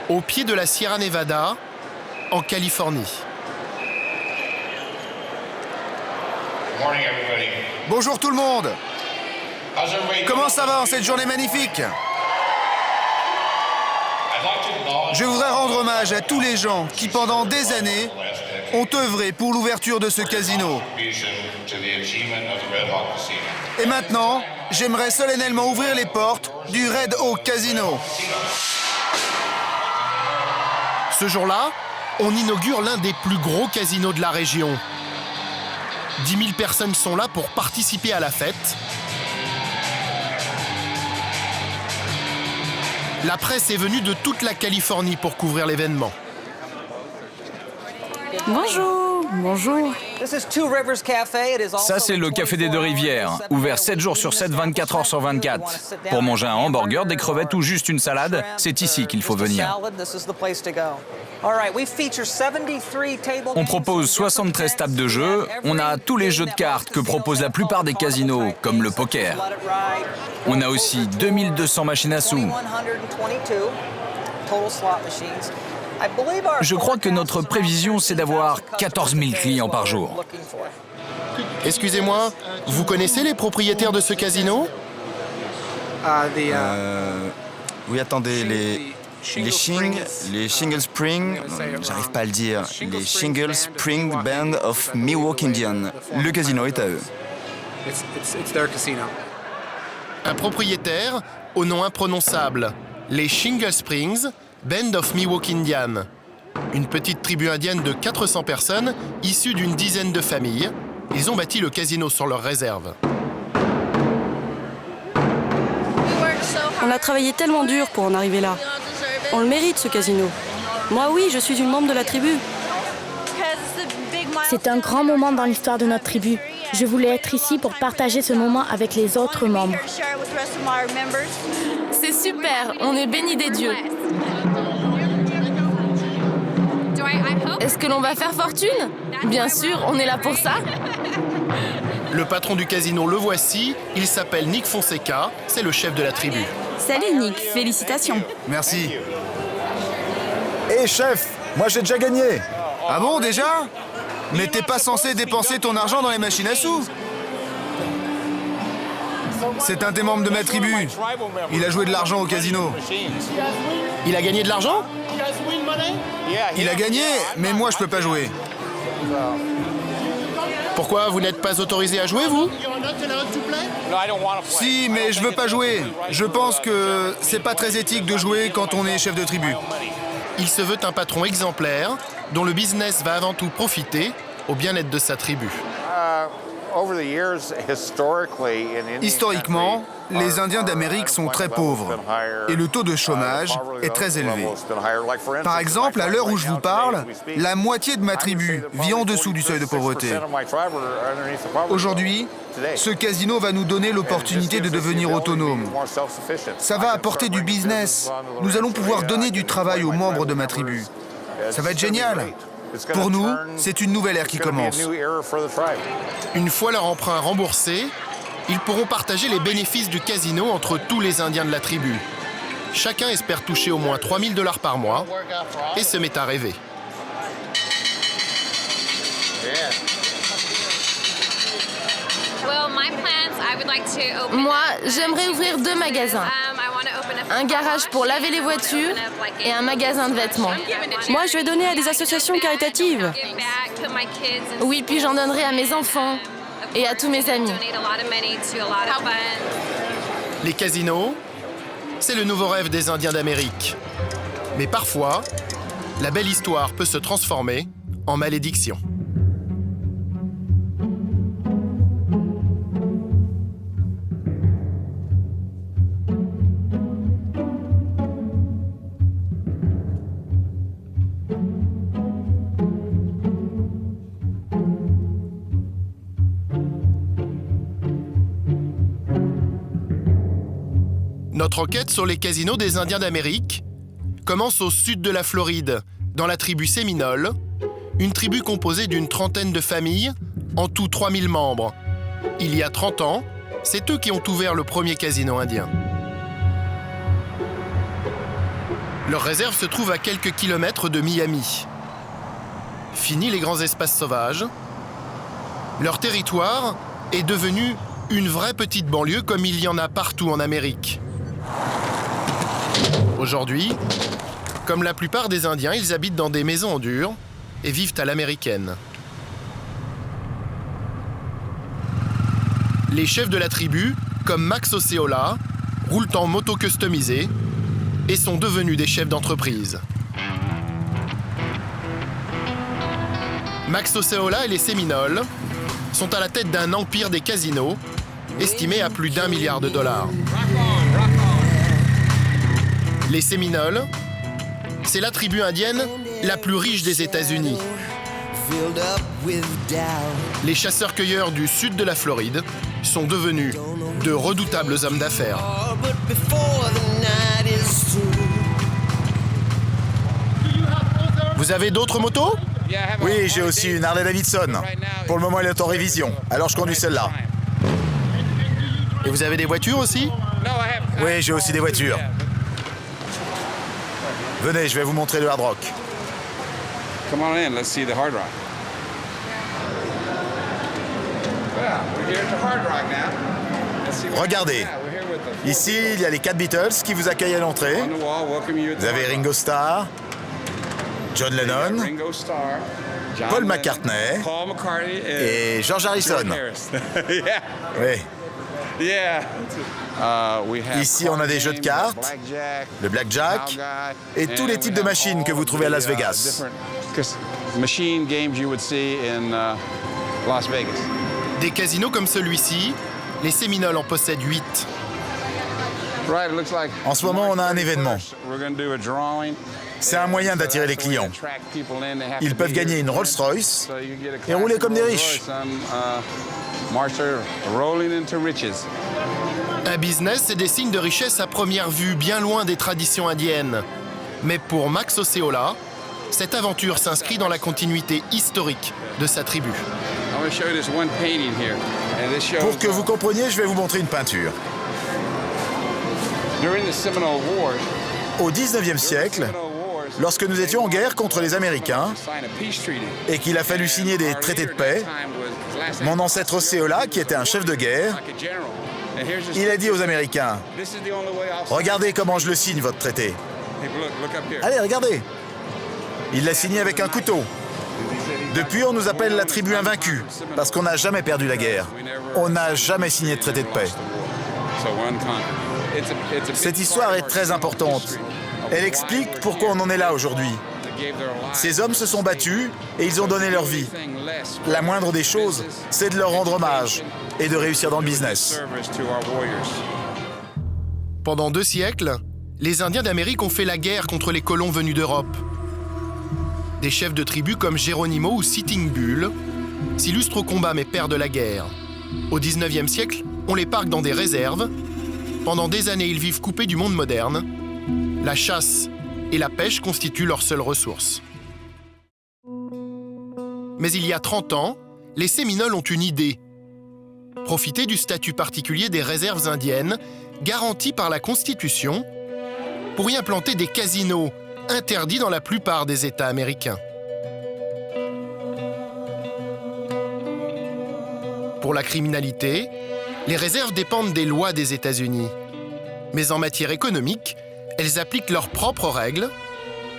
au pied de la Sierra Nevada, en Californie. Bonjour tout le monde. Comment ça va en cette journée magnifique? Je voudrais rendre hommage à tous les gens qui, pendant des années, ont œuvré pour l'ouverture de ce casino. Et maintenant, j'aimerais solennellement ouvrir les portes du Red Hawk Casino. Ce jour-là, on inaugure l'un des plus gros casinos de la région. 10 000 personnes sont là pour participer à la fête. La presse est venue de toute la Californie pour couvrir l'événement. Bonjour, bonjour. Ça, c'est le Café des Deux-Rivières, ouvert 7 jours sur 7, 24 heures sur 24. Pour manger un hamburger, des crevettes ou juste une salade, c'est ici qu'il faut venir. On propose 73 tables de jeu. On a tous les jeux de cartes que proposent la plupart des casinos, comme le poker. On a aussi 2200 machines à sous. Je crois que notre prévision, c'est d'avoir 14 000 clients par jour. Excusez-moi, vous connaissez les propriétaires de ce casino? Oui, attendez, les Shingle Spring, j'arrive pas à le dire, les Shingle Spring Band of Milwaukee Indian. Le casino est à eux. Un propriétaire au nom imprononçable, les Shingle Springs Band of Milwaukee Indian. Une petite tribu indienne de 400 personnes, issue d'une dizaine de familles. Ils ont bâti le casino sur leur réserve. On a travaillé tellement dur pour en arriver là. On le mérite, ce casino. Moi, oui, je suis une membre de la tribu. C'est un grand moment dans l'histoire de notre tribu. Je voulais être ici pour partager ce moment avec les autres membres. C'est super, on est bénis des dieux. Est-ce que l'on va faire fortune? Bien sûr, on est là pour ça. Le patron du casino, le voici. Il s'appelle Nick Fonseca. C'est le chef de la tribu. Salut Nick, félicitations. Merci. Hé chef, moi j'ai déjà gagné. Ah bon, déjà? Mais t'es pas censé dépenser ton argent dans les machines à sous. C'est un des membres de ma tribu. Il a joué de l'argent au casino. Il a gagné de l'argent? Il a gagné, mais moi je peux pas jouer. Pourquoi vous n'êtes pas autorisé à jouer, vous? Si, mais je veux pas jouer. Je pense que c'est pas très éthique de jouer quand on est chef de tribu. Il se veut un patron exemplaire, dont le business va avant tout profiter au bien-être de sa tribu. Historiquement, les Indiens d'Amérique sont très pauvres et le taux de chômage est très élevé. Par exemple, à l'heure où je vous parle, la moitié de ma tribu vit en dessous du seuil de pauvreté. Aujourd'hui, ce casino va nous donner l'opportunité de devenir autonomes. Ça va apporter du business. Nous allons pouvoir donner du travail aux membres de ma tribu. Ça va être génial. Pour nous, c'est une nouvelle ère qui commence. Une fois leur emprunt remboursé, ils pourront partager les bénéfices du casino entre tous les Indiens de la tribu. Chacun espère toucher au moins 3 000 $ par mois et se met à rêver. Moi, j'aimerais ouvrir 2 magasins. Un garage pour laver les voitures et un magasin de vêtements. Moi, je vais donner à des associations caritatives. Oui, puis j'en donnerai à mes enfants et à tous mes amis. Les casinos, c'est le nouveau rêve des Indiens d'Amérique. Mais parfois, la belle histoire peut se transformer en malédiction. Notre enquête sur les casinos des Indiens d'Amérique commence au sud de la Floride, dans la tribu Séminole, une tribu composée d'une trentaine de familles, en tout 3000 membres. Il y a 30 ans, c'est eux qui ont ouvert le premier casino indien. Leur réserve se trouve à quelques kilomètres de Miami. Fini les grands espaces sauvages. Leur territoire est devenu une vraie petite banlieue comme il y en a partout en Amérique. Aujourd'hui, comme la plupart des Indiens, ils habitent dans des maisons en dur et vivent à l'américaine. Les chefs de la tribu, comme Max Osceola, roulent en moto customisée et sont devenus des chefs d'entreprise. Max Osceola et les Séminoles sont à la tête d'un empire des casinos estimé à plus d'1 milliard de dollars. Les Séminoles, c'est la tribu indienne la plus riche des États-Unis. Les chasseurs-cueilleurs du sud de la Floride sont devenus de redoutables hommes d'affaires. Vous avez d'autres motos ? Oui, j'ai aussi une Harley Davidson. Pour le moment, elle est en révision, alors je conduis celle-là. Et vous avez des voitures aussi ? Oui, j'ai aussi des voitures. Venez, je vais vous montrer le hard rock. Come on in, let's see the Hard Rock. Well, we're here at the Hard Rock now. Let's see what Regardez. we're here with the Ici, il y a les 4 Beatles qui vous accueillent à l'entrée. on the wall, welcome you at the Vous avez Hard Rock. Ringo Starr, John Lennon, Ringo Starr, John Paul Lennon, McCartney Paul McCartney et George Harrison. George Harris. Yeah, Oui. yeah. We have Ici, on a des jeux de cartes, blackjack, le blackjack cowguy, et tous and les we types de have machines all que vous of trouvez à the, Las Vegas. machine games you would see in Las Vegas. Des casinos comme celui-ci, les Séminoles en possèdent 8. Right, it looks like En ce moment, on a un événement. we're going to do a drawing. C'est un moyen d'attirer les clients. Ils peuvent gagner une Rolls-Royce et rouler comme des riches. Un business, c'est des signes de richesse à première vue, bien loin des traditions indiennes. Mais pour Max Osceola, cette aventure s'inscrit dans la continuité historique de sa tribu. Pour que vous compreniez, je vais vous montrer une peinture. Au 19e siècle, lorsque nous étions en guerre contre les Américains et qu'il a fallu signer des traités de paix, mon ancêtre Osceola, qui était un chef de guerre, il a dit aux Américains « Regardez comment je le signe, votre traité. Allez, regardez !» Il l'a signé avec un couteau. Depuis, on nous appelle la tribu invaincue, parce qu'on n'a jamais perdu la guerre. On n'a jamais signé de traité de paix. Cette histoire est très importante. Elle explique pourquoi on en est là aujourd'hui. Ces hommes se sont battus et ils ont donné leur vie. La moindre des choses, c'est de leur rendre hommage et de réussir dans le business. Pendant 2 siècles, les Indiens d'Amérique ont fait la guerre contre les colons venus d'Europe. Des chefs de tribus comme Geronimo ou Sitting Bull s'illustrent au combat mais perdent la guerre. Au 19e siècle, on les parque dans des réserves. Pendant des années, ils vivent coupés du monde moderne. La chasse et la pêche constituent leurs seules ressources. Mais il y a 30 ans, les Séminoles ont une idée. Profiter du statut particulier des réserves indiennes, garanti par la Constitution, pour y implanter des casinos interdits dans la plupart des États américains. Pour la criminalité, les réserves dépendent des lois des États-Unis. Mais en matière économique, elles appliquent leurs propres règles.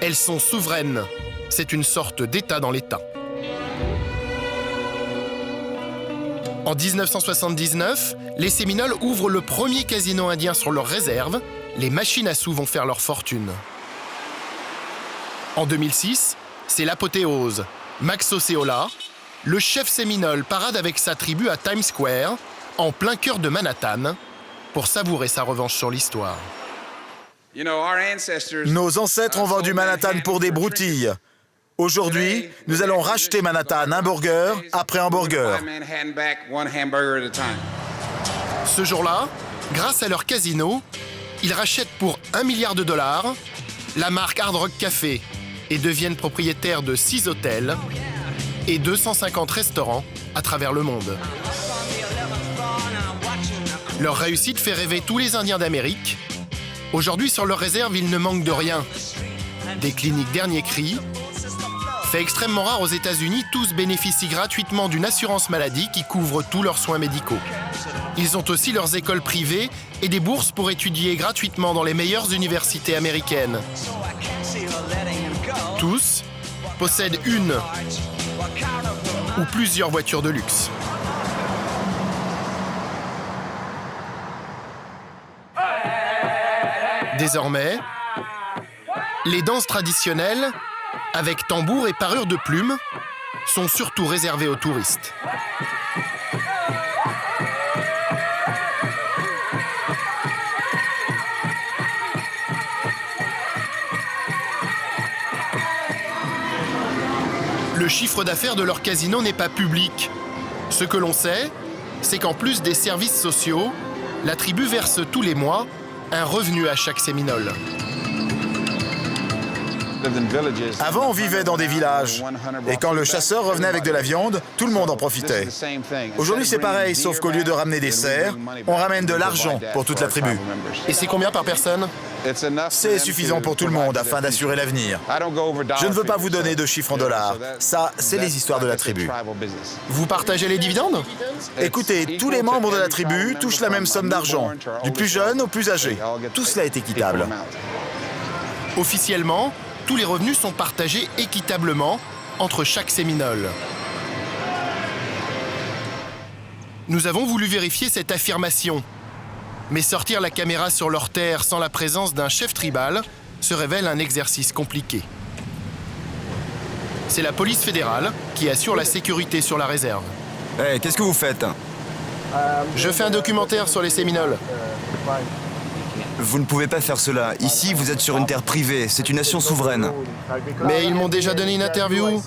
Elles sont souveraines. C'est une sorte d'État dans l'État. En 1979, les Séminoles ouvrent le premier casino indien sur leur réserve. Les machines à sous vont faire leur fortune. En 2006, c'est l'apothéose. Max Osceola, le chef séminole, parade avec sa tribu à Times Square, en plein cœur de Manhattan, pour savourer sa revanche sur l'histoire. Nos ancêtres ont vendu Manhattan pour des broutilles. Aujourd'hui, nous allons racheter Manhattan un burger après un burger. Ce jour-là, grâce à leur casino, ils rachètent pour $1 milliard la marque Hard Rock Café et deviennent propriétaires de 6 hôtels et 250 restaurants à travers le monde. Leur réussite fait rêver tous les Indiens d'Amérique. Aujourd'hui, sur leur réserve, il ne manque de rien. des cliniques dernier cri. Fait extrêmement rare aux États-Unis, tous bénéficient gratuitement d'une assurance maladie qui couvre tous leurs soins médicaux. Ils ont aussi leurs écoles privées et des bourses pour étudier gratuitement dans les meilleures universités américaines. Tous possèdent une ou plusieurs voitures de luxe. Désormais, les danses traditionnelles, avec tambour et parure de plumes, sont surtout réservées aux touristes. Le chiffre d'affaires de leur casino n'est pas public. Ce que l'on sait, c'est qu'en plus des services sociaux, la tribu verse tous les mois un revenu à chaque séminole. Avant, on vivait dans des villages. Et quand le chasseur revenait avec de la viande, tout le monde en profitait. Aujourd'hui, c'est pareil, sauf qu'au lieu de ramener des cerfs, on ramène de l'argent pour toute la tribu. Et c'est combien par personne? C'est suffisant pour tout le monde afin d'assurer l'avenir. Je ne veux pas vous donner de chiffres en dollars. Ça, c'est les histoires de la tribu. Vous partagez les dividendes? Écoutez, tous les membres de la tribu touchent la même somme d'argent, du plus jeune au plus âgé. Tout cela est équitable. Officiellement, tous les revenus sont partagés équitablement entre chaque séminole. Nous avons voulu vérifier cette affirmation. Mais sortir la caméra sur leur terre sans la présence d'un chef tribal se révèle un exercice compliqué. C'est la police fédérale qui assure la sécurité sur la réserve. Hey, qu'est-ce que vous faites? Je fais un documentaire sur les Séminoles. Vous ne pouvez pas faire cela. Ici, vous êtes sur une terre privée. C'est une nation souveraine. Mais ils m'ont déjà donné une interview.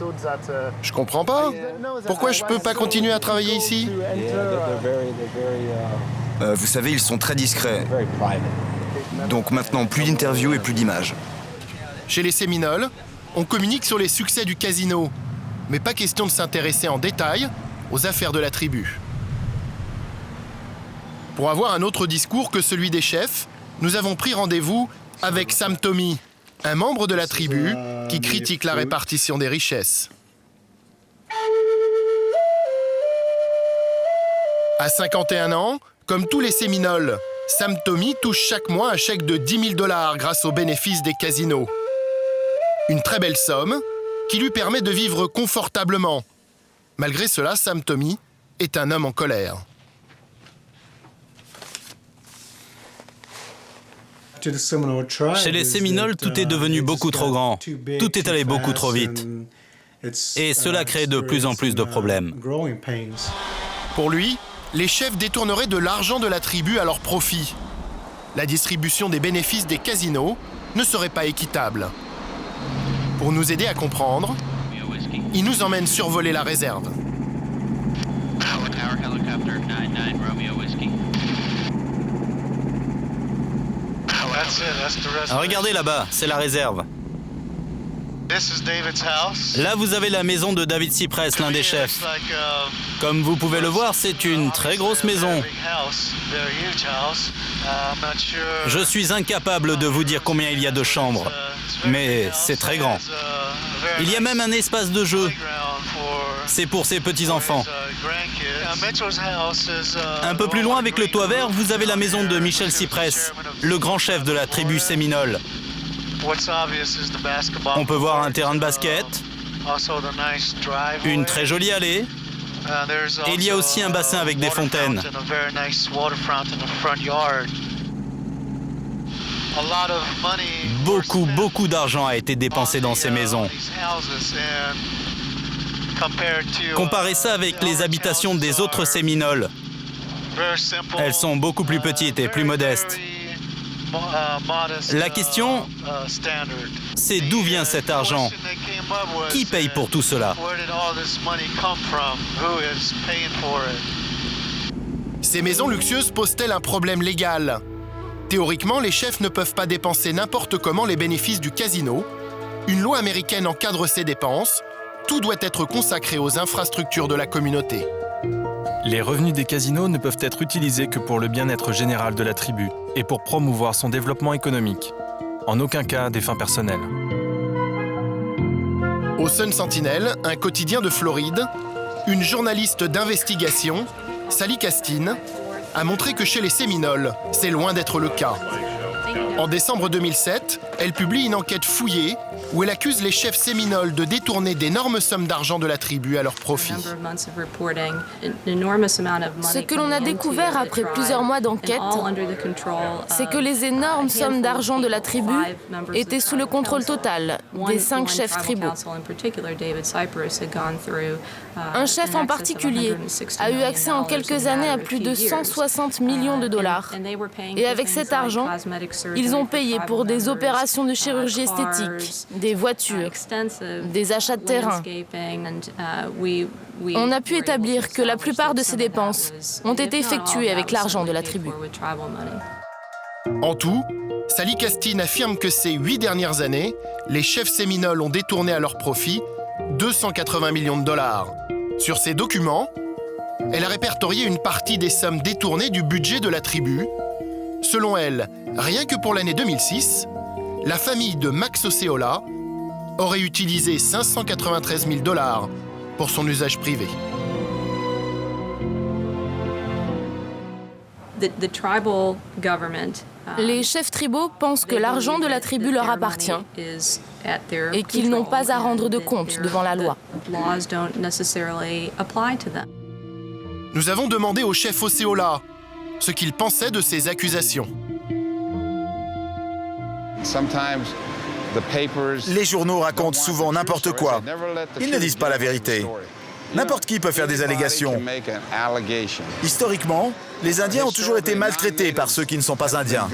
Je comprends pas. Pourquoi je peux pas continuer à travailler ici? Vous savez, ils sont très discrets. Donc maintenant, plus d'interviews et plus d'images. Chez les Séminoles, on communique sur les succès du casino. Mais pas question de s'intéresser en détail aux affaires de la tribu. Pour avoir un autre discours que celui des chefs, nous avons pris rendez-vous avec Sam Tommy, un membre de la tribu qui critique la répartition des richesses. À 51 ans, comme tous les Séminoles, Sam Tommy touche chaque mois un chèque de 10 000 $ grâce aux bénéfices des casinos. Une très belle somme qui lui permet de vivre confortablement. Malgré cela, Sam Tommy est un homme en colère. Chez les Séminoles, tout est devenu beaucoup trop grand. Tout est allé beaucoup trop vite. Et cela crée de plus en plus de problèmes. Pour lui, les chefs détourneraient de l'argent de la tribu à leur profit. La distribution des bénéfices des casinos ne serait pas équitable. Pour nous aider à comprendre, il nous emmène survoler la réserve. Regardez là-bas, c'est la réserve. Là, vous avez la maison de David Cypress, l'un des chefs. Comme vous pouvez le voir, c'est une très grosse maison. Je suis incapable de vous dire combien il y a de chambres, mais c'est très grand. Il y a même un espace de jeu. C'est pour ses petits-enfants. Un peu plus loin, avec le toit vert, vous avez la maison de Michel Cypress, le grand chef de la tribu Séminole. On peut voir un terrain de basket, une très jolie allée, et il y a aussi un bassin avec des fontaines. Beaucoup d'argent a été dépensé dans ces maisons. Comparez ça avec les habitations des autres Séminoles. Elles sont beaucoup plus petites et plus modestes. La question, c'est d'où vient cet argent? Qui paye pour tout cela? Ces maisons luxueuses posent-elles un problème légal? Théoriquement, les chefs ne peuvent pas dépenser n'importe comment les bénéfices du casino. Une loi américaine encadre ces dépenses. Tout doit être consacré aux infrastructures de la communauté. Les revenus des casinos ne peuvent être utilisés que pour le bien-être général de la tribu et pour promouvoir son développement économique. En aucun cas des fins personnelles. Au Sun Sentinel, un quotidien de Floride, une journaliste d'investigation, Sally Castine, a montré que chez les Séminoles, c'est loin d'être le cas. En décembre 2007, elle publie une enquête fouillée où elle accuse les chefs séminoles de détourner d'énormes sommes d'argent de la tribu à leur profit. Ce que l'on a découvert après plusieurs mois d'enquête, c'est que les énormes sommes d'argent de la tribu étaient sous le contrôle total des 5 chefs tribaux. Un chef en particulier a eu accès en quelques années à plus de 160 millions de dollars. Et avec cet argent, ils ont payé pour des opérations de chirurgie esthétique, des voitures, des achats de terrain. On a pu établir que la plupart de ces dépenses ont été effectuées avec l'argent de la tribu. En tout, Sally Castine affirme que ces 8 dernières années, les chefs séminoles ont détourné à leur profit 280 millions de dollars. Sur ces documents, elle a répertorié une partie des sommes détournées du budget de la tribu. Selon elle, rien que pour l'année 2006, la famille de Max Osceola aurait utilisé 593 000 dollars pour son usage privé. Les chefs tribaux pensent que l'argent de la tribu leur appartient et qu'ils n'ont pas à rendre de compte devant la loi. Nous avons demandé au chef Osceola ce qu'il pensait de ces accusations. Les journaux racontent souvent n'importe quoi. Ils ne disent pas la vérité. N'importe qui peut faire des allégations. Historiquement, les Indiens ont toujours été maltraités par ceux qui ne sont pas Indiens.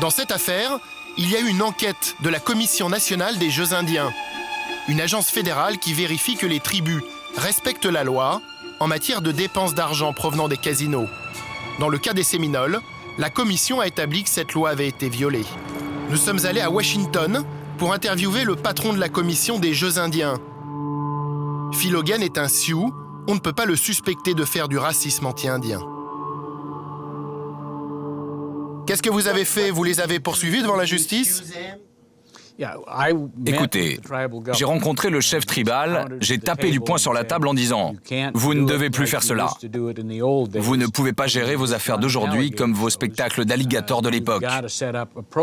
Dans cette affaire, il y a eu une enquête de la Commission nationale des Jeux indiens, une agence fédérale qui vérifie que les tribus respectent la loi en matière de dépenses d'argent provenant des casinos. Dans le cas des Séminoles, la commission a établi que cette loi avait été violée. Nous sommes allés à Washington pour interviewer le patron de la commission des Jeux indiens. Phil Hogan est un Sioux, on ne peut pas le suspecter de faire du racisme anti-indien. Qu'est-ce que vous avez fait? Vous les avez poursuivis devant la justice? Écoutez, j'ai rencontré le chef tribal, j'ai tapé du poing sur la table en disant « Vous ne devez plus faire cela. Vous ne pouvez pas gérer vos affaires d'aujourd'hui comme vos spectacles d'alligators de l'époque.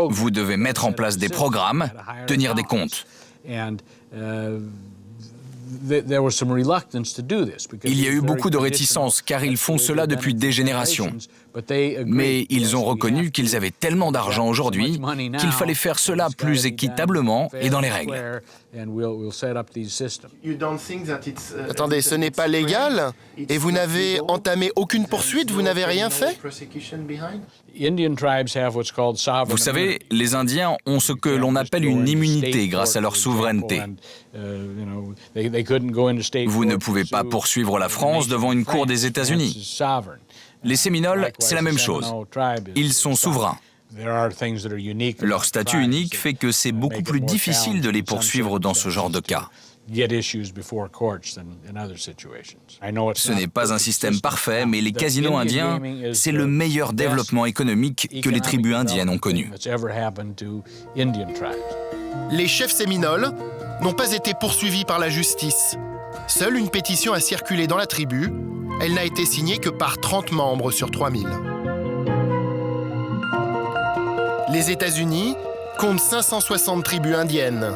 Vous devez mettre en place des programmes, tenir des comptes. » Il y a eu beaucoup de réticences car ils font cela depuis des générations. Mais ils ont reconnu qu'ils avaient tellement d'argent aujourd'hui qu'il fallait faire cela plus équitablement et dans les règles. Attendez, ce n'est pas légal? Et vous n'avez entamé aucune poursuite? Vous n'avez rien fait? Vous savez, les Indiens ont ce que l'on appelle une immunité grâce à leur souveraineté. Vous ne pouvez pas poursuivre la France devant une cour des États-Unis. Les Séminoles, c'est la même chose. Ils sont souverains. Leur statut unique fait que c'est beaucoup plus difficile de les poursuivre dans ce genre de cas. Ce n'est pas un système parfait, mais les casinos indiens, c'est le meilleur développement économique que les tribus indiennes ont connu. Les chefs séminoles n'ont pas été poursuivis par la justice. Seule une pétition a circulé dans la tribu. Elle n'a été signée que par 30 membres sur 3000. Les États-Unis comptent 560 tribus indiennes.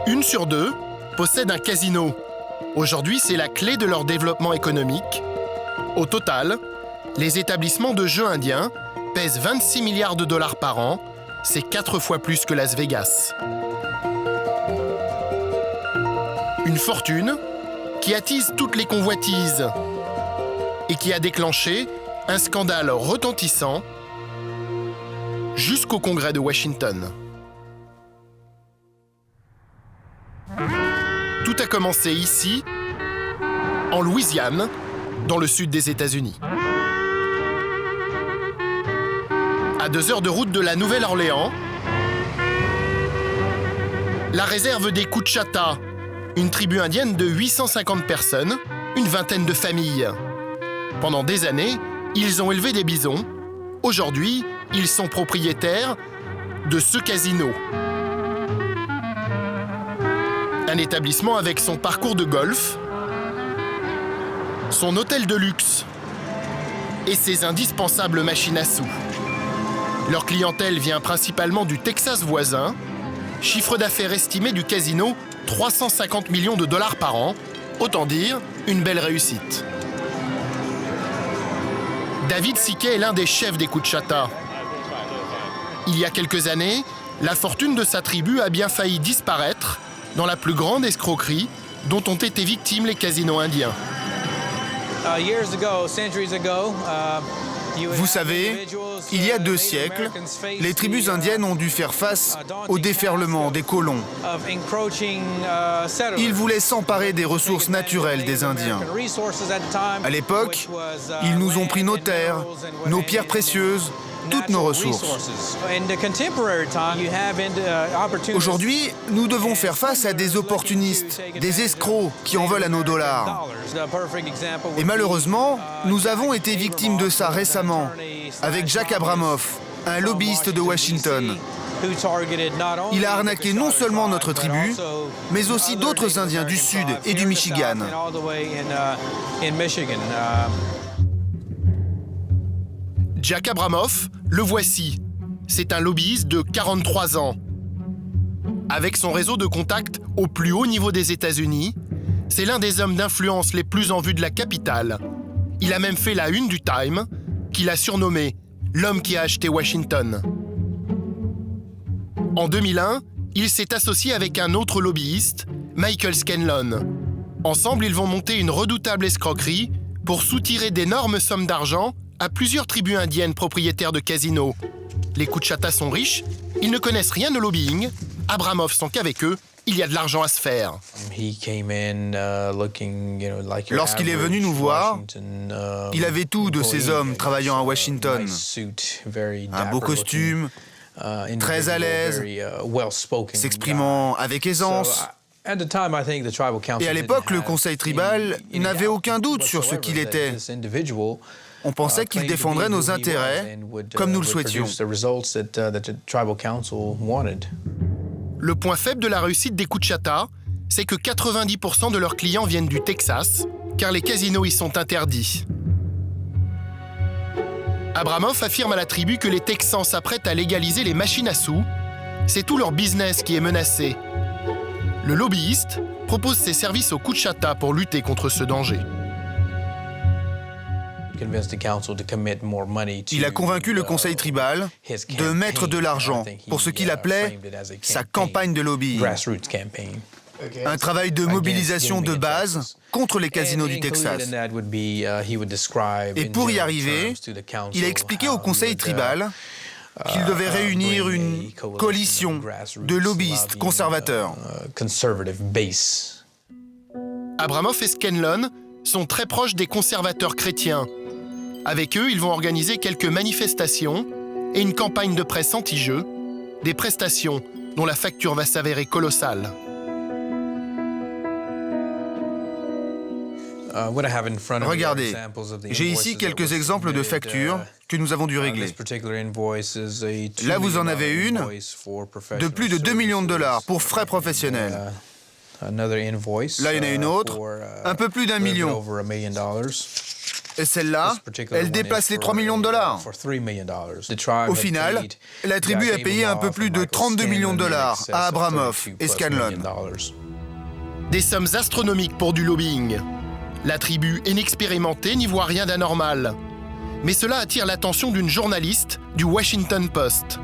1 sur 2 possède un casino. Aujourd'hui, c'est la clé de leur développement économique. Au total, les établissements de jeux indiens pèsent 26 milliards de dollars par an. C'est 4 fois plus que Las Vegas. Une fortune qui attise toutes les convoitises et qui a déclenché un scandale retentissant jusqu'au Congrès de Washington. Tout a commencé ici, en Louisiane, dans le sud des États-Unis. À 2 heures de route de la Nouvelle-Orléans, la réserve des Coutchata, une tribu indienne de 850 personnes, une vingtaine de familles. Pendant des années, ils ont élevé des bisons. Aujourd'hui, Ils sont propriétaires de ce casino. Un établissement avec son parcours de golf, son hôtel de luxe et ses indispensables machines à sous. Leur clientèle vient principalement du Texas voisin. Chiffre d'affaires estimé du casino, 350 millions de dollars par an. Autant dire, une belle réussite. David Siquet est l'un des chefs des Coutchata. Il y a quelques années, la fortune de sa tribu a bien failli disparaître dans la plus grande escroquerie dont ont été victimes les casinos indiens. Vous savez, il y a 2 siècles, les tribus indiennes ont dû faire face au déferlement des colons. Ils voulaient s'emparer des ressources naturelles des Indiens. À l'époque, ils nous ont pris nos terres, nos pierres précieuses, toutes nos ressources. Aujourd'hui, nous devons faire face à des opportunistes, des escrocs qui en veulent à nos dollars. Et malheureusement, nous avons été victimes de ça récemment, avec Jack Abramoff, un lobbyiste de Washington. Il a arnaqué non seulement notre tribu, mais aussi d'autres Indiens du Sud et du Michigan. Jack Abramoff, le voici. C'est un lobbyiste de 43 ans. Avec son réseau de contacts au plus haut niveau des États-Unis, c'est l'un des hommes d'influence les plus en vue de la capitale. Il a même fait la une du Time, qu'il a surnommé « l'homme qui a acheté Washington ». En 2001, il s'est associé avec un autre lobbyiste, Michael Scanlon. Ensemble, ils vont monter une redoutable escroquerie pour soutirer d'énormes sommes d'argent à plusieurs tribus indiennes propriétaires de casinos. Les Coutchata sont riches, ils ne connaissent rien de lobbying. Abramoff sent qu'avec eux, il y a de l'argent à se faire. Lorsqu'il est venu nous voir, il avait tout de ces hommes travaillant à Washington. Un beau costume, très à l'aise, s'exprimant avec aisance. Et à l'époque, le conseil tribal n'avait aucun doute sur ce qu'il était. On pensait qu'il défendrait nos intérêts comme nous le souhaitions. Le point faible de la réussite des Coutchata, c'est que 90% de leurs clients viennent du Texas, car les casinos y sont interdits. Abramoff affirme à la tribu que les Texans s'apprêtent à légaliser les machines à sous. C'est tout leur business qui est menacé. Le lobbyiste propose ses services aux Coutchata pour lutter contre ce danger. Il a convaincu le conseil tribal de mettre de l'argent pour ce qu'il appelait sa campagne de lobbying. Un travail de mobilisation de base contre les casinos du Texas. Et pour y arriver, il a expliqué au conseil tribal qu'il devait réunir une coalition de lobbyistes conservateurs. Abramoff et Scanlon sont très proches des conservateurs chrétiens. Avec eux, ils vont organiser quelques manifestations et une campagne de presse anti-jeu, des prestations dont la facture va s'avérer colossale. Regardez, j'ai ici quelques exemples de factures que nous avons dû régler. Là, vous en avez une de plus de 2 millions de dollars pour frais professionnels. Là, il y en a une autre, un peu plus d'1 million. Et celle-là, elle dépasse les 3 millions de dollars. Au final, la tribu a payé un peu plus de 32 millions de dollars à Abramoff et Scanlon. Des sommes astronomiques pour du lobbying. La tribu inexpérimentée n'y voit rien d'anormal. Mais cela attire l'attention d'une journaliste du Washington Post.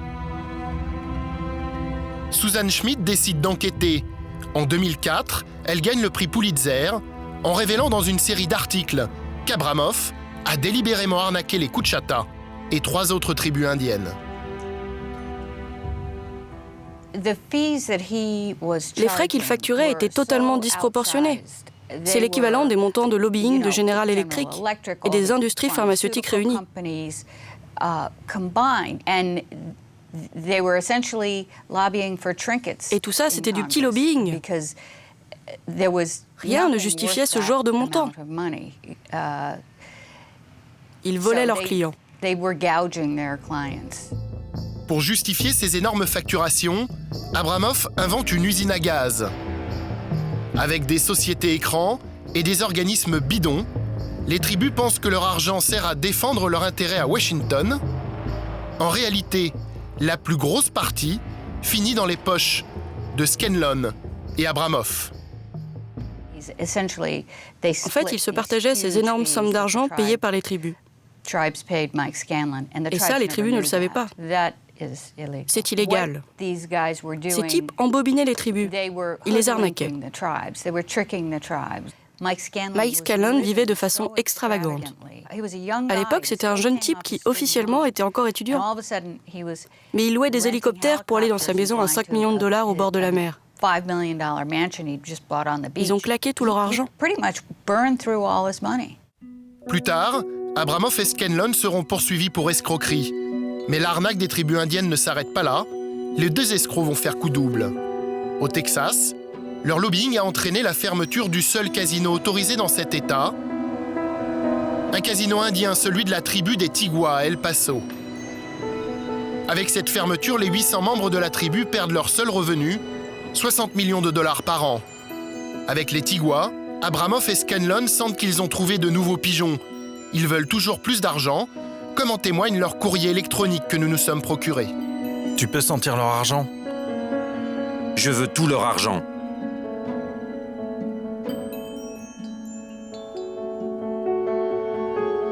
Susan Schmidt décide d'enquêter. En 2004, elle gagne le prix Pulitzer en révélant dans une série d'articles qu'Abramoff a délibérément arnaqué les Coutchata et 3 autres tribus indiennes. Les frais qu'il facturait étaient totalement disproportionnés. C'est l'équivalent des montants de lobbying de General Electric et des industries pharmaceutiques réunies. Et tout ça, c'était du petit lobbying. Rien ne justifiait ce genre de montant. Ils volaient leurs clients. Pour justifier ces énormes facturations, Abramoff invente une usine à gaz. Avec des sociétés écrans et des organismes bidons, les tribus pensent que leur argent sert à défendre leur intérêt à Washington. En réalité, la plus grosse partie finit dans les poches de Scanlon et Abramoff. En fait, ils se partageaient ces énormes sommes d'argent payées par les tribus. Et ça, les tribus ne le savaient pas. C'est illégal. Ces types embobinaient les tribus. Ils les arnaquaient. Mike Scanlon vivait de façon extravagante. À l'époque, c'était un jeune type qui, officiellement, était encore étudiant. Mais il louait des hélicoptères pour aller dans sa maison à 5 millions de dollars au bord de la mer. Ils ont claqué tout leur argent. Plus tard, Abramoff et Scanlon seront poursuivis pour escroquerie. Mais l'arnaque des tribus indiennes ne s'arrête pas là. Les deux escrocs vont faire coup double. Au Texas, leur lobbying a entraîné la fermeture du seul casino autorisé dans cet État. Un casino indien, celui de la tribu des Tigua à El Paso. Avec cette fermeture, les 800 membres de la tribu perdent leur seul revenu, 60 millions de dollars par an. Avec les Tigua, Abramoff et Scanlon sentent qu'ils ont trouvé de nouveaux pigeons. Ils veulent toujours plus d'argent, comme en témoigne leur courrier électronique que nous nous sommes procurés. Tu peux sentir leur argent? Je veux tout leur argent.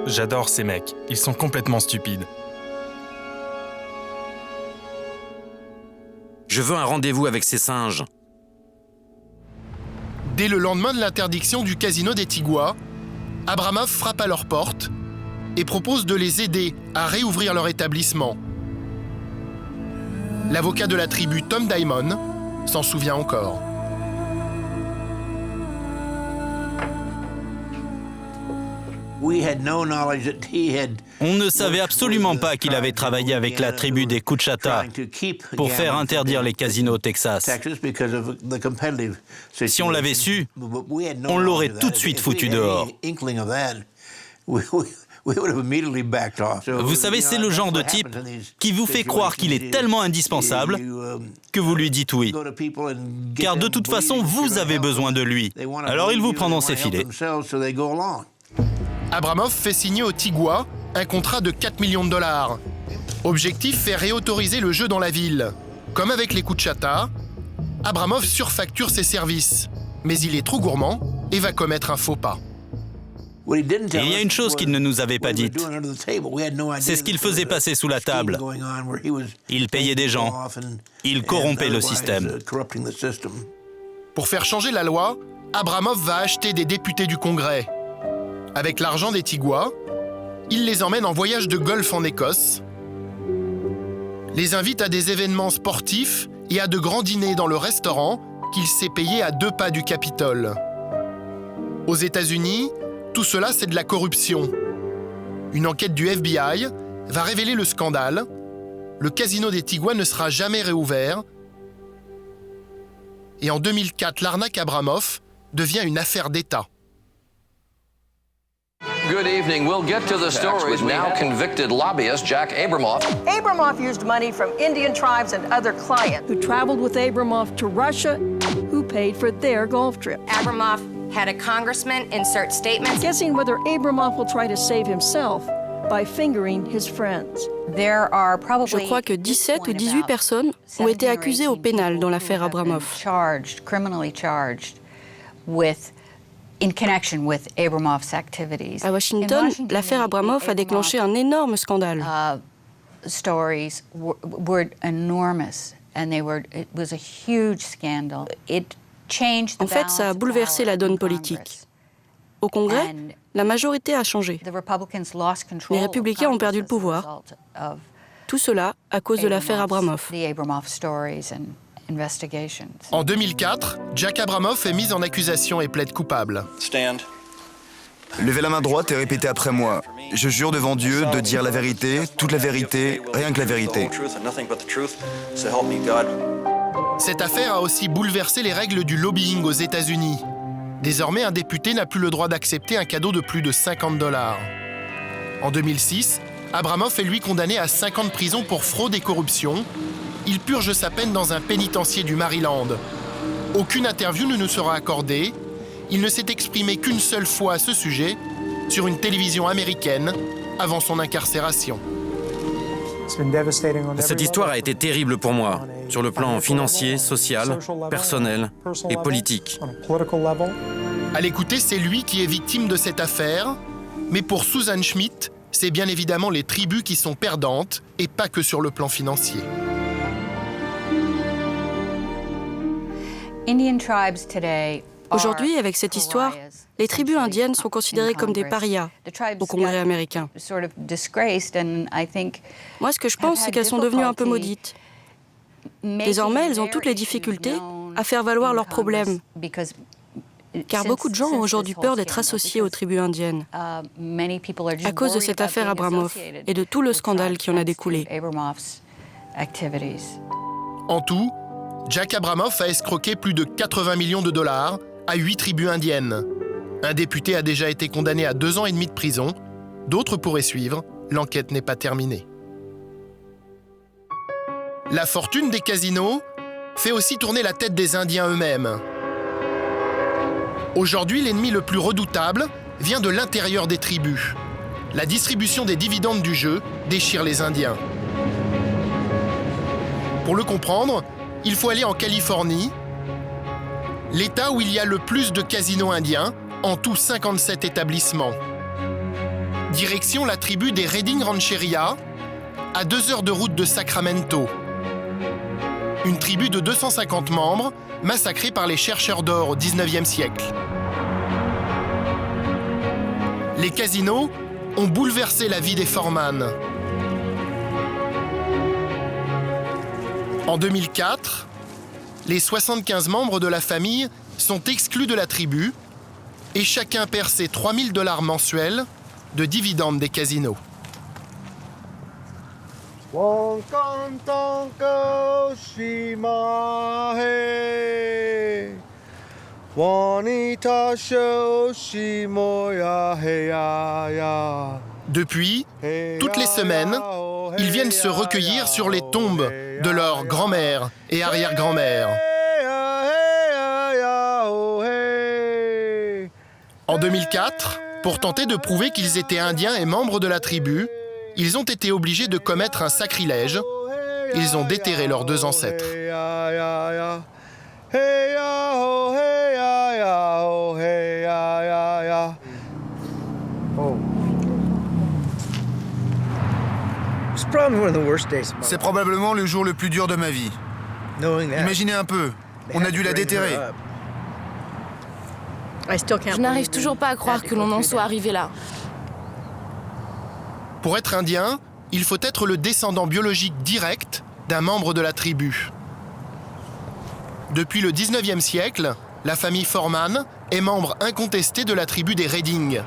J'adore ces mecs. Ils sont complètement stupides. Je veux un rendez-vous avec ces singes. Dès le lendemain de l'interdiction du casino des Tigua, Abramoff frappe à leur porte et propose de les aider à réouvrir leur établissement. L'avocat de la tribu Tom Diamond s'en souvient encore. On ne savait absolument pas qu'il avait travaillé avec la tribu des Coushatta pour faire interdire les casinos au Texas. Si on l'avait su, on l'aurait tout de suite foutu dehors. Vous savez, c'est le genre de type qui vous fait croire qu'il est tellement indispensable que vous lui dites oui. Car de toute façon, vous avez besoin de lui. Alors il vous prend dans ses filets. Abramoff fait signer aux Tigua un contrat de 4 millions de dollars. Objectif, faire réautoriser le jeu dans la ville. Comme avec les Coushatta, Abramoff surfacture ses services. Mais il est trop gourmand et va commettre un faux pas. Et il y a une chose qu'il ne nous avait pas dite. C'est ce qu'il faisait passer sous la table. Il payait des gens. Il corrompait le système. Pour faire changer la loi, Abramoff va acheter des députés du Congrès. Avec l'argent des Tigua, il les emmène en voyage de golf en Écosse, les invite à des événements sportifs et à de grands dîners dans le restaurant qu'il s'est payé à 2 pas du Capitole. Aux États-Unis, tout cela, c'est de la corruption. Une enquête du FBI va révéler le scandale. Le casino des Tigua ne sera jamais réouvert. Et en 2004, l'arnaque Abramoff devient une affaire d'État. Good evening. We'll get to the stories. Now convicted lobbyist Jack Abramoff. Abramoff used money from Indian tribes and other clients who traveled with Abramoff to Russia, who paid for their golf trip. Abramoff had a congressman insert statements. Guessing whether Abramoff will try to save himself by fingering his friends. Je crois que 17 ou 18 personnes ont été accusées au pénal dans l'affaire Abramoff. À Washington, l'affaire Abramoff a déclenché un énorme scandale. En fait, ça a bouleversé la donne politique. Au Congrès, la majorité a changé. Les républicains ont perdu le pouvoir. Tout cela à cause de l'affaire Abramoff. En 2004, Jack Abramoff est mis en accusation et plaide coupable. Levez la main droite et répétez après moi. Je jure devant Dieu de dire la vérité, toute la vérité, rien que la vérité. Cette affaire a aussi bouleversé les règles du lobbying aux États-Unis. Désormais, un député n'a plus le droit d'accepter un cadeau de plus de $50. En 2006, Abramov est lui condamné à 5 ans de prison pour fraude et corruption. Il purge sa peine dans un pénitencier du Maryland. Aucune interview ne nous sera accordée. Il ne s'est exprimé qu'une seule fois à ce sujet sur une télévision américaine avant son incarcération. Cette histoire a été terrible pour moi, sur le plan financier, social, personnel et politique. À l'écouter, c'est lui qui est victime de cette affaire. Mais pour Susan Schmidt, c'est bien évidemment les tribus qui sont perdantes et pas que sur le plan financier. Aujourd'hui, avec cette histoire, les tribus indiennes sont considérées comme des parias au Congrès américain. Moi, ce que je pense, c'est qu'elles sont devenues un peu maudites. Désormais, elles ont toutes les difficultés à faire valoir leurs problèmes, car beaucoup de gens ont aujourd'hui peur d'être associés aux tribus indiennes, à cause de cette affaire Abramov et de tout le scandale qui en a découlé. En tout, Jack Abramov a escroqué plus de 80 millions de dollars à 8 tribus indiennes. Un député a déjà été condamné à 2 ans et demi de prison. D'autres pourraient suivre. L'enquête n'est pas terminée. La fortune des casinos fait aussi tourner la tête des Indiens eux-mêmes. Aujourd'hui, l'ennemi le plus redoutable vient de l'intérieur des tribus. La distribution des dividendes du jeu déchire les Indiens. Pour le comprendre, il faut aller en Californie, l'État où il y a le plus de casinos indiens, en tout 57 établissements. Direction la tribu des Redding Rancheria, à 2 heures de route de Sacramento. Une tribu de 250 membres, massacrée par les chercheurs d'or au XIXe siècle. Les casinos ont bouleversé la vie des Foreman. En 2004, les 75 membres de la famille sont exclus de la tribu et chacun perd ses $3 000 mensuels de dividendes des casinos. Depuis, toutes les semaines, ils viennent se recueillir sur les tombes de leurs grand-mères et arrière-grand-mères. En 2004, pour tenter de prouver qu'ils étaient indiens et membres de la tribu, ils ont été obligés de commettre un sacrilège. Ils ont déterré leurs 2 ancêtres. C'est probablement le jour le plus dur de ma vie. Imaginez un peu, on a dû la déterrer. Je n'arrive toujours pas à croire que l'on en soit arrivé là. Pour être indien, il faut être le descendant biologique direct d'un membre de la tribu. Depuis le 19e siècle, la famille Foreman est membre incontesté de la tribu des Redding.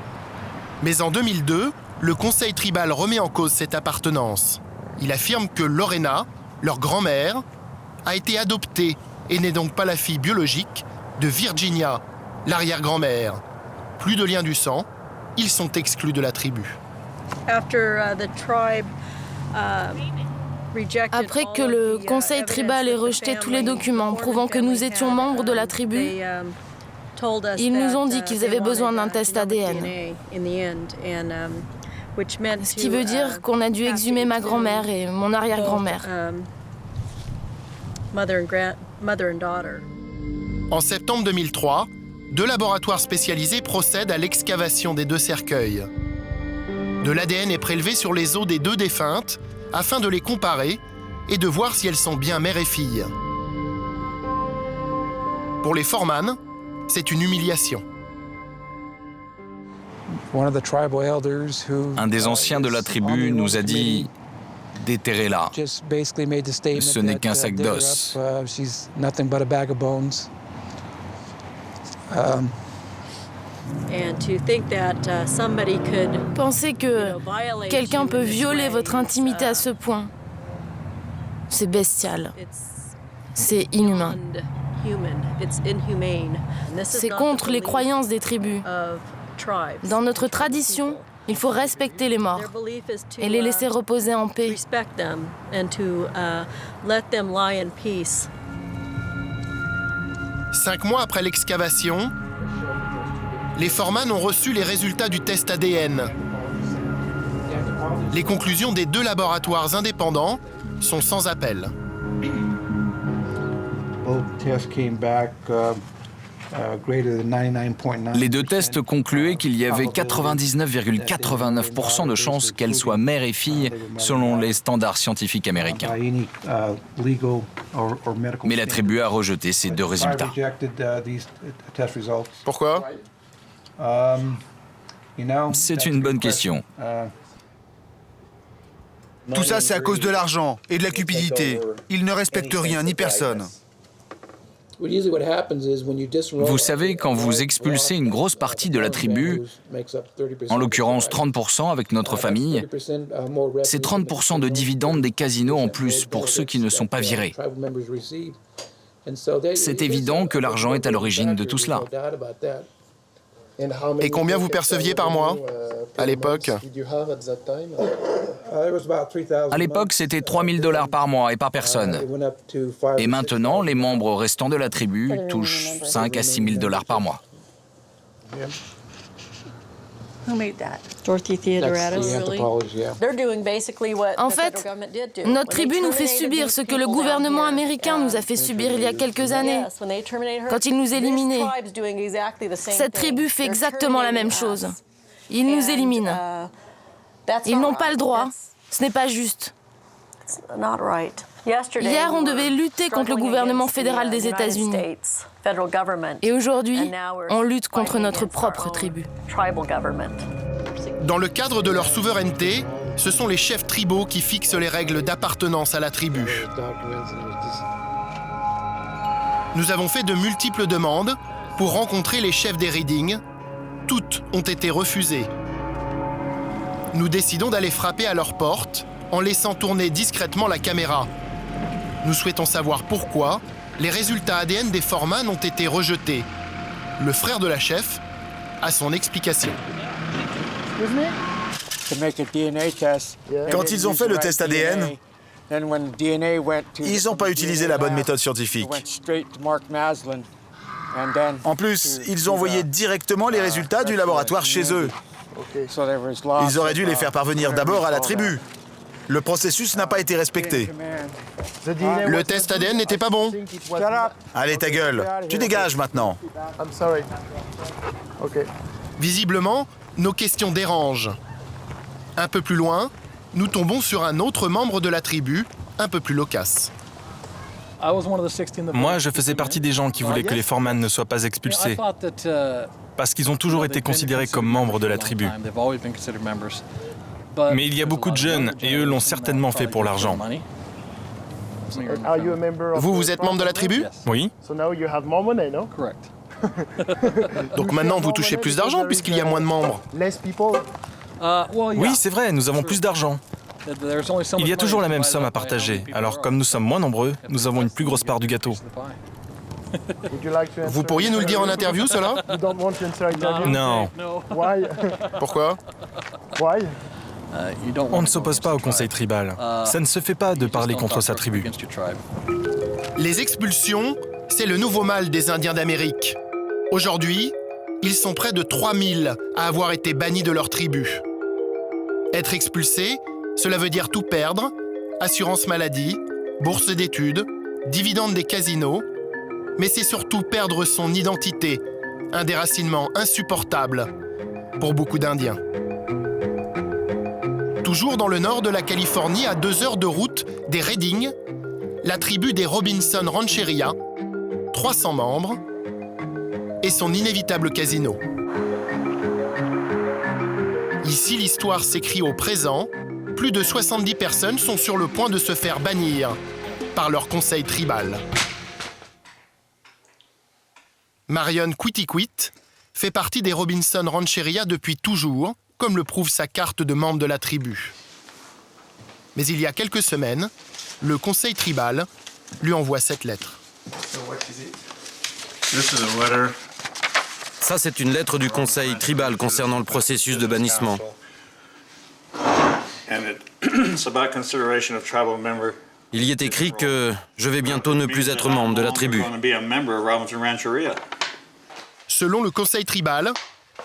Mais en 2002, le conseil tribal remet en cause cette appartenance. Il affirme que Lorena, leur grand-mère, a été adoptée et n'est donc pas la fille biologique de Virginia, l'arrière-grand-mère. Plus de lien du sang, ils sont exclus de la tribu. Après que le conseil tribal ait rejeté tous les documents prouvant que nous étions membres de la tribu, ils nous ont dit qu'ils avaient besoin d'un test ADN. Ce qui veut dire qu'on a dû exhumer ma grand-mère et mon arrière-grand-mère. En septembre 2003, 2 laboratoires spécialisés procèdent à l'excavation des 2 cercueils. De l'ADN est prélevé sur les os des 2 défuntes afin de les comparer et de voir si elles sont bien mère et fille. Pour les Foreman, c'est une humiliation. Un des anciens de la tribu nous a dit « Déterrez-la. Ce n'est qu'un sac d'os. » Pensez que quelqu'un peut violer votre intimité à ce point. C'est bestial. C'est inhumain. C'est contre les croyances des tribus. Dans notre tradition, Il faut respecter les morts et les laisser reposer en paix. 5 mois après l'excavation, les Foreman ont reçu les résultats du test ADN. Les conclusions des 2 laboratoires indépendants sont sans appel. Les 2 tests concluaient qu'il y avait 99,89% de chances qu'elles soient mère et fille selon les standards scientifiques américains. Mais la tribu a rejeté ces 2 résultats. Pourquoi? C'est une bonne question. Tout ça, c'est à cause de l'argent et de la cupidité. Ils ne respectent rien ni personne. Vous savez, quand vous expulsez une grosse partie de la tribu, en l'occurrence 30% avec notre famille, c'est 30% de dividendes des casinos en plus pour ceux qui ne sont pas virés. C'est évident que l'argent est à l'origine de tout cela. Et combien vous perceviez par mois à l'époque? À l'époque, c'était 3 000 $ par mois et par personne. Et maintenant, les membres restants de la tribu touchent 5 à 6 000 $ par mois. Dorothy Theodoratus. En fait, notre tribu nous fait subir ce que le gouvernement américain nous a fait subir il y a quelques années, quand il nous éliminait. Cette tribu fait exactement la même chose. Ils nous éliminent. Ils n'ont pas le droit. Ce n'est pas juste. Hier, on devait lutter contre le gouvernement fédéral des États-Unis. Et aujourd'hui, on lutte contre notre propre tribu. Dans le cadre de leur souveraineté, ce sont les chefs tribaux qui fixent les règles d'appartenance à la tribu. Nous avons fait de multiples demandes pour rencontrer les chefs des Reading. Toutes ont été refusées. Nous décidons d'aller frapper à leur porte en laissant tourner discrètement la caméra. Nous souhaitons savoir pourquoi les résultats ADN des Foreman ont été rejetés. Le frère de la chef a son explication. Quand ils ont fait le test ADN, ils n'ont pas utilisé la bonne méthode scientifique. En plus, ils ont envoyé directement les résultats du laboratoire chez eux. Ils auraient dû les faire parvenir d'abord à la tribu. Le processus n'a pas été respecté. Le test ADN n'était pas bon. Allez, ta gueule. Tu dégages maintenant. Visiblement, nos questions dérangent. Un peu plus loin, nous tombons sur un autre membre de la tribu, un peu plus loquace. Moi, je faisais partie des gens qui voulaient que les Foreman ne soient pas expulsés, parce qu'ils ont toujours été considérés comme membres de la tribu. Mais il y a beaucoup de jeunes, et eux l'ont certainement fait pour l'argent. Vous êtes membre de la tribu? Oui. Donc maintenant, vous touchez plus d'argent puisqu'il y a moins de membres. Oui, c'est vrai, nous avons plus d'argent. Il y a toujours la même somme à partager. Alors, comme nous sommes moins nombreux, nous avons une plus grosse part du gâteau. Vous pourriez nous le dire en interview, cela? Non. Pourquoi? On ne s'oppose pas au conseil tribal. Ça ne se fait pas de parler contre sa tribu. Les expulsions, c'est le nouveau mal des Indiens d'Amérique. Aujourd'hui, ils sont près de 3000 à avoir été bannis de leur tribu. Être expulsé, cela veut dire tout perdre, assurance maladie, bourse d'études, dividendes des casinos, mais c'est surtout perdre son identité, un déracinement insupportable pour beaucoup d'Indiens. Toujours dans le nord de la Californie, à 2 heures de route des Reading, la tribu des Robinson Rancheria, 300 membres, et son inévitable casino. Ici, l'histoire s'écrit au présent. Plus de 70 personnes sont sur le point de se faire bannir par leur conseil tribal. Marion Quitiquit fait partie des Robinson Rancheria depuis toujours, comme le prouve sa carte de membre de la tribu. Mais il y a quelques semaines, le conseil tribal lui envoie cette lettre. Ça, c'est une lettre du conseil tribal concernant le processus de bannissement. Il y est écrit que je vais bientôt ne plus être membre de la tribu. Selon le conseil tribal,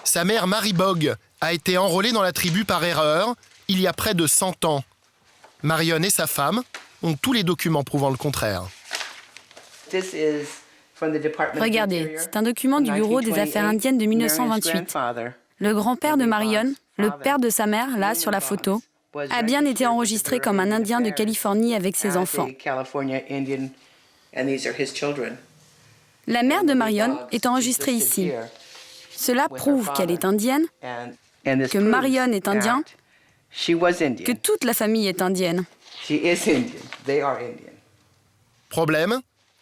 sa mère Mary Bogg a été enrôlée dans la tribu par erreur il y a près de 100 ans. Marion et sa femme ont tous les documents prouvant le contraire. Regardez, c'est un document du Bureau des Affaires indiennes de 1928. Le grand-père de Marion, le père de sa mère, là, sur la photo, a bien été enregistré comme un Indien de Californie avec ses enfants. La mère de Marion est enregistrée ici. Cela prouve qu'elle est indienne, que Marion est indien, que toute la famille est indienne. Problème,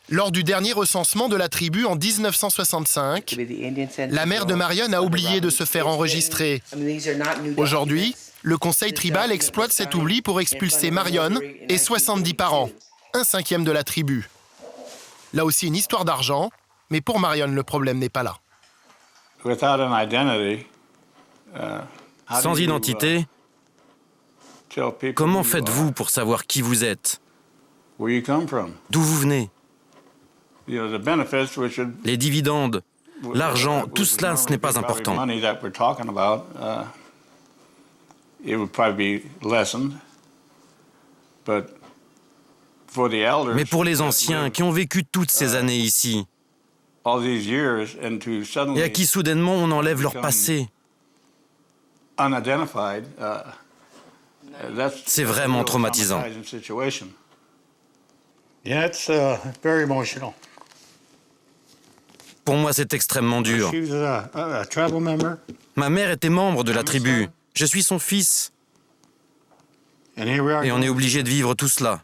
lors du dernier recensement de la tribu en 1965, la mère de Marion a oublié de se faire enregistrer. Aujourd'hui, le conseil tribal exploite cet oubli pour expulser Marion et 70 parents, 1/5 de la tribu. Là aussi une histoire d'argent, mais pour Marion, le problème n'est pas là. Sans identité, comment faites-vous pour savoir qui vous êtes? D'où vous venez? Les dividendes, l'argent, tout cela, ce n'est pas important. Mais pour les anciens qui ont vécu toutes ces années ici, et à qui soudainement on enlève leur passé, c'est vraiment traumatisant. Pour moi, c'est extrêmement dur. Ma mère était membre de la tribu. Je suis son fils. Et on est obligé de vivre tout cela.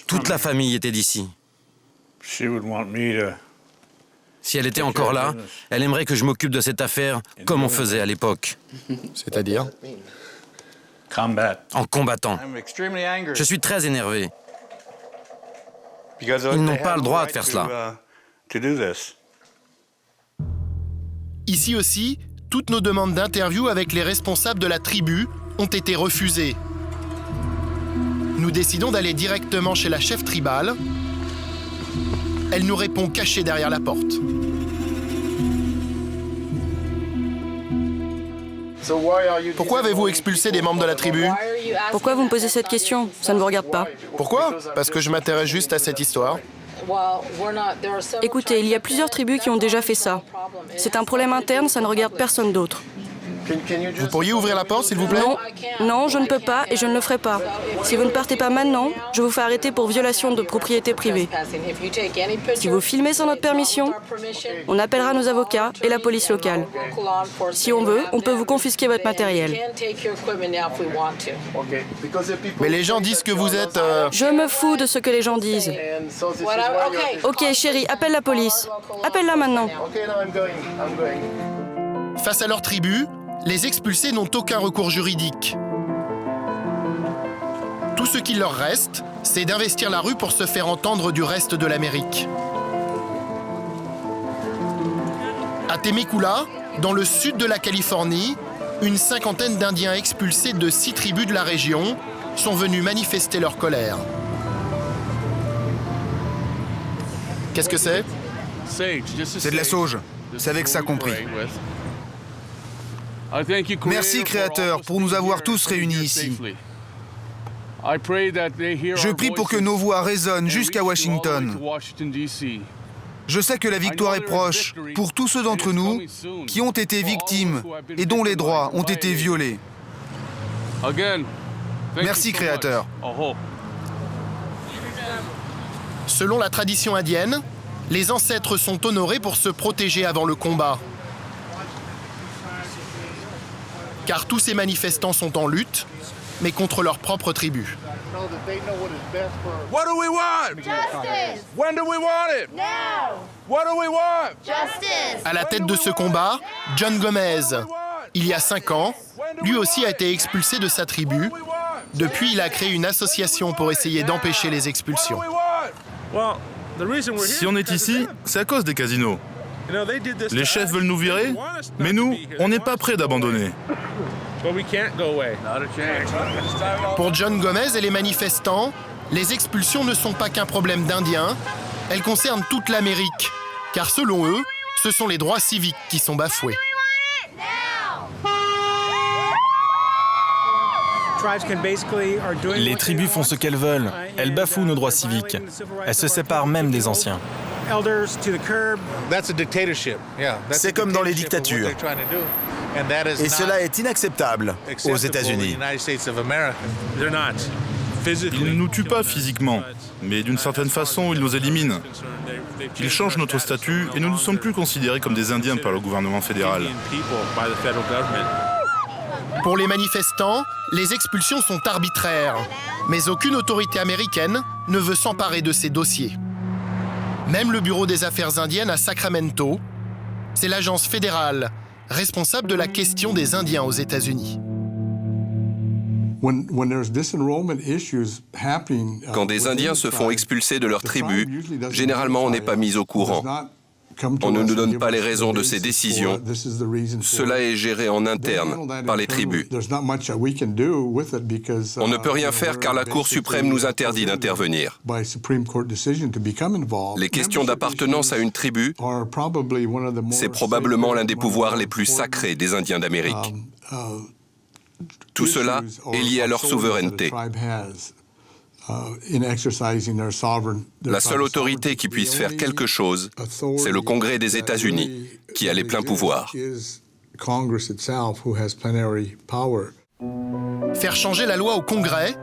Toute la famille était d'ici. Si elle était encore là, elle aimerait que je m'occupe de cette affaire comme on faisait à l'époque. C'est-à-dire? En combattant. Je suis très énervé. Ils n'ont pas le droit de faire cela. Ici aussi, toutes nos demandes d'interview avec les responsables de la tribu ont été refusées. Nous décidons d'aller directement chez la chef tribale. Elle nous répond cachée derrière la porte. Pourquoi avez-vous expulsé des membres de la tribu? Pourquoi vous me posez cette question? Ça ne vous regarde pas. Pourquoi? Parce que je m'intéresse juste à cette histoire. Écoutez, il y a plusieurs tribus qui ont déjà fait ça. C'est un problème interne, ça ne regarde personne d'autre. Vous pourriez ouvrir la porte, s'il vous plaît? Non, je ne peux pas et je ne le ferai pas. Si vous ne partez pas maintenant, je vous fais arrêter pour violation de propriété privée. Si vous filmez sans notre permission, on appellera nos avocats et la police locale. Si on veut, on peut vous confisquer votre matériel. Mais les gens disent que vous êtes... Je me fous de ce que les gens disent. Ok, chérie, appelle la police. Appelle-la maintenant. Face à leur tribu, les expulsés n'ont aucun recours juridique. Tout ce qu'il leur reste, c'est d'investir la rue pour se faire entendre du reste de l'Amérique. À Temecula, dans le sud de la Californie, une 50aine d'Indiens expulsés de 6 tribus de la région sont venus manifester leur colère. Qu'est-ce que c'est? C'est de la sauge. C'est avec ça qu'on prie. Merci, Créateur, pour nous avoir tous réunis ici. Je prie pour que nos voix résonnent jusqu'à Washington. Je sais que la victoire est proche pour tous ceux d'entre nous qui ont été victimes et dont les droits ont été violés. Merci, Créateur. Selon la tradition indienne, les ancêtres sont honorés pour se protéger avant le combat. Car tous ces manifestants sont en lutte, mais contre leur propre tribu. What do we want? Justice. When do we want it? Now. What do we want? Justice. À la tête de ce combat, John Gomez. Il y a 5 ans, lui aussi a été expulsé de sa tribu. Depuis, il a créé une association pour essayer d'empêcher les expulsions. Si on est ici, c'est à cause des casinos. Les chefs veulent nous virer, mais nous, on n'est pas prêts d'abandonner. Pour John Gomez et les manifestants, les expulsions ne sont pas qu'un problème d'Indiens, elles concernent toute l'Amérique, car selon eux, ce sont les droits civiques qui sont bafoués. Les tribus font ce qu'elles veulent. Elles bafouent nos droits civiques. Elles se séparent même des anciens. C'est comme dans les dictatures. Et cela est inacceptable aux États-Unis. Ils ne nous tuent pas physiquement, mais d'une certaine façon, ils nous éliminent. Ils changent notre statut et nous ne sommes plus considérés comme des Indiens par le gouvernement fédéral. Pour les manifestants, les expulsions sont arbitraires, mais aucune autorité américaine ne veut s'emparer de ces dossiers. Même le Bureau des Affaires indiennes à Sacramento, c'est l'agence fédérale responsable de la question des Indiens aux États-Unis. Quand des Indiens se font expulser de leur tribu, généralement on n'est pas mis au courant. On ne nous donne pas les raisons de ces décisions. Cela est géré en interne par les tribus. On ne peut rien faire car la Cour suprême nous interdit d'intervenir. Les questions d'appartenance à une tribu, c'est probablement l'un des pouvoirs les plus sacrés des Indiens d'Amérique. Tout cela est lié à leur souveraineté. La seule autorité qui puisse faire quelque chose, c'est le Congrès des États-Unis, qui a les pleins pouvoirs. Faire changer la loi au Congrès,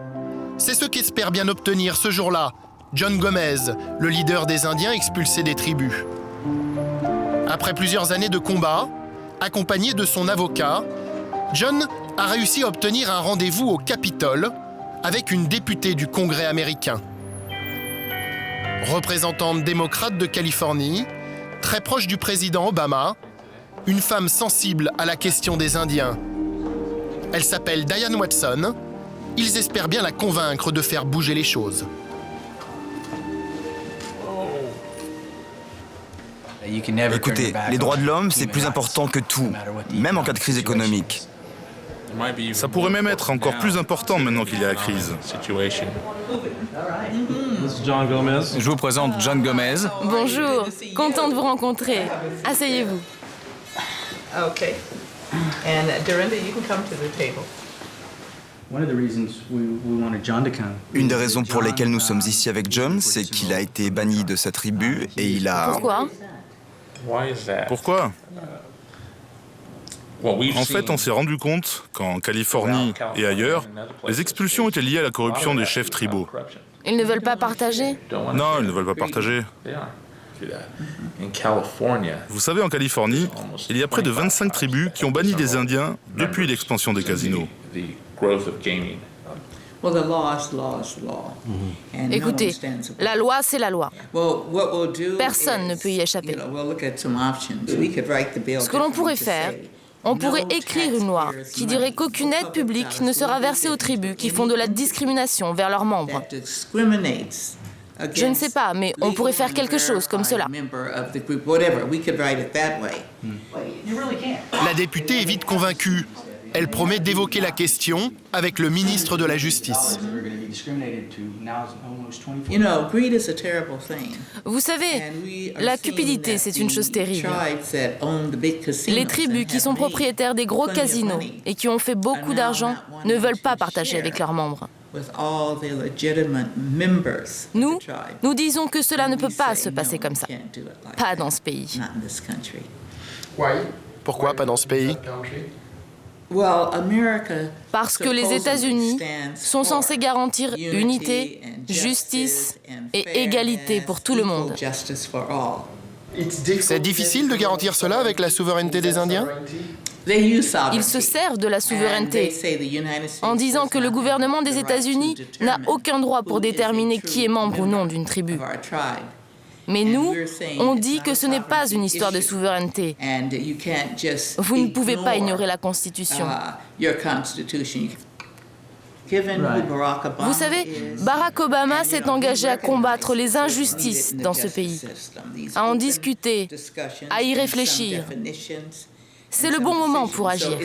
c'est ce qu'espère bien obtenir ce jour-là John Gomez, le leader des Indiens expulsés des tribus. Après plusieurs années de combat, accompagné de son avocat, John a réussi à obtenir un rendez-vous au Capitole avec une députée du Congrès américain. Représentante démocrate de Californie, très proche du président Obama, une femme sensible à la question des Indiens. Elle s'appelle Diane Watson. Ils espèrent bien la convaincre de faire bouger les choses. Écoutez, les droits de l'homme, c'est plus important que tout, même en cas de crise économique. Ça pourrait même être encore plus important maintenant qu'il y a la crise. Je vous présente John Gomez. Bonjour, content de vous rencontrer. Asseyez-vous. Okay. And Dorinda, you can come to the table. Une des raisons pour lesquelles nous sommes ici avec John, c'est qu'il a été banni de sa tribu et il a... Pourquoi ? En fait, on s'est rendu compte qu'en Californie et ailleurs, les expulsions étaient liées à la corruption des chefs tribaux. Ils ne veulent pas partager ? Non, ils ne veulent pas partager. Vous savez, en Californie, il y a près de 25 tribus qui ont banni des Indiens depuis l'expansion des casinos. Écoutez, la loi, c'est la loi. Personne ne peut y échapper. Ce que l'on pourrait faire, on pourrait écrire une loi qui dirait qu'aucune aide publique ne sera versée aux tribus qui font de la discrimination vers leurs membres. Je ne sais pas, mais on pourrait faire quelque chose comme cela. La députée est vite convaincue. Elle promet d'évoquer la question avec le ministre de la Justice. Vous savez, la cupidité, c'est une chose terrible. Les tribus qui sont propriétaires des gros casinos et qui ont fait beaucoup d'argent ne veulent pas partager avec leurs membres. Nous disons que cela ne peut pas se passer comme ça. Pas dans ce pays. Pourquoi pas dans ce pays ? Parce que les États-Unis sont censés garantir unité, justice et égalité pour tout le monde. C'est difficile de garantir cela avec la souveraineté des Indiens ? Ils se servent de la souveraineté en disant que le gouvernement des États-Unis n'a aucun droit pour déterminer qui est membre ou non d'une tribu. Mais nous, on dit que ce n'est pas une histoire de souveraineté. Vous ne pouvez pas ignorer la Constitution. Vous savez, Barack Obama s'est engagé à combattre les injustices dans ce pays, à en discuter, à y réfléchir. C'est le bon moment pour agir.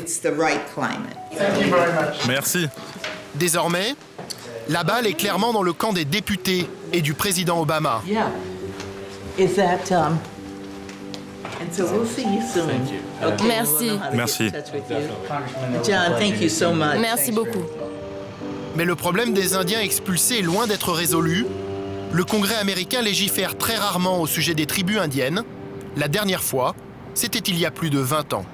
Merci. Désormais, la balle est clairement dans le camp des députés et du président Obama. Merci. Merci. Merci beaucoup. Mais le problème des Indiens expulsés est loin d'être résolu. Le Congrès américain légifère très rarement au sujet des tribus indiennes. La dernière fois, c'était il y a plus de 20 ans.